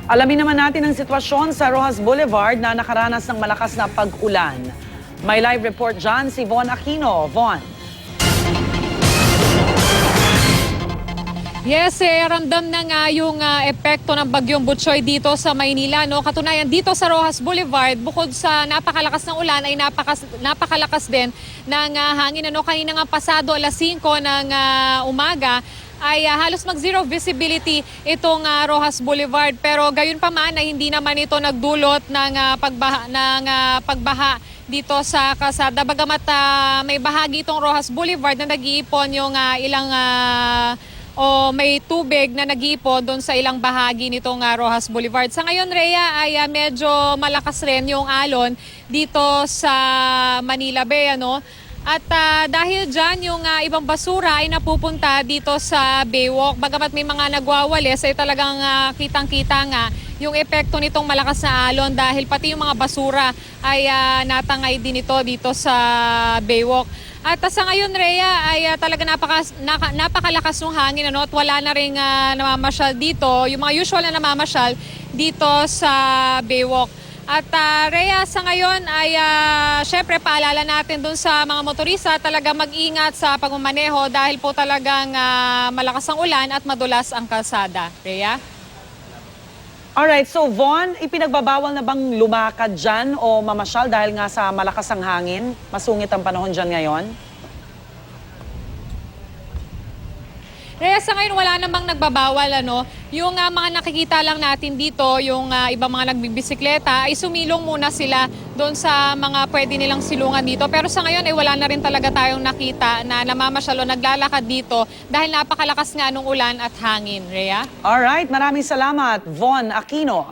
Alamin naman natin ang sitwasyon sa Rojas Boulevard na nakaranas ng malakas na pag-ulan. May live report dyan si Von Aquino. Von. Yes, ramdam na nga yung epekto ng bagyong Butchoy dito sa Maynila. No? Katunayan, dito sa Rojas Boulevard, bukod sa napakalakas ng ulan, ay napakalakas din ng hangin. Ano? Kanina nga pasado alas 5 ng umaga, ay halos mag-zero visibility itong Rojas Boulevard. Pero gayon pa man ay hindi naman ito nagdulot ng pagbaha dito sa kalsada. Bagamat may bahagi itong Rojas Boulevard na nag-iipon yung may tubig na nag-iipon doon sa ilang bahagi nitong Rojas Boulevard. Sa ngayon, Rhea, ay medyo malakas rin yung alon dito sa Manila Bay. Ano? At dahil dyan, yung ibang basura ay napupunta dito sa Baywalk. Bagamat may mga nagwawalis, ay talagang kitang-kita nga yung epekto nitong malakas na alon dahil pati yung mga basura ay natangay din ito dito sa Baywalk. At sa ngayon, Rhea, ay talaga napakalakas ng hangin, ano? At wala na rin namamasyal dito, yung mga usual na namamasyal dito sa Baywalk. At Rhea, sa ngayon ay syempre paalala natin dun sa mga motorista talaga mag-ingat sa pagmamaneho dahil po talagang malakas ang ulan at madulas ang kalsada. Rhea? Alright, so Von, ipinagbabawal na bang lumakad dyan o mamasyal dahil nga sa malakas ang hangin? Masungit ang panahon dyan ngayon? Rhea, sa ngayon wala namang nagbabawal. Ano? Yung mga nakikita lang natin dito, yung ibang mga nagbibisikleta, ay sumilong muna sila doon sa mga pwede nilang silungan dito. Pero sa ngayon ay wala na rin talaga tayong nakita na namamasyal o naglalakad dito dahil napakalakas nga nung ulan at hangin. Rhea? Alright, maraming salamat, Von Aquino.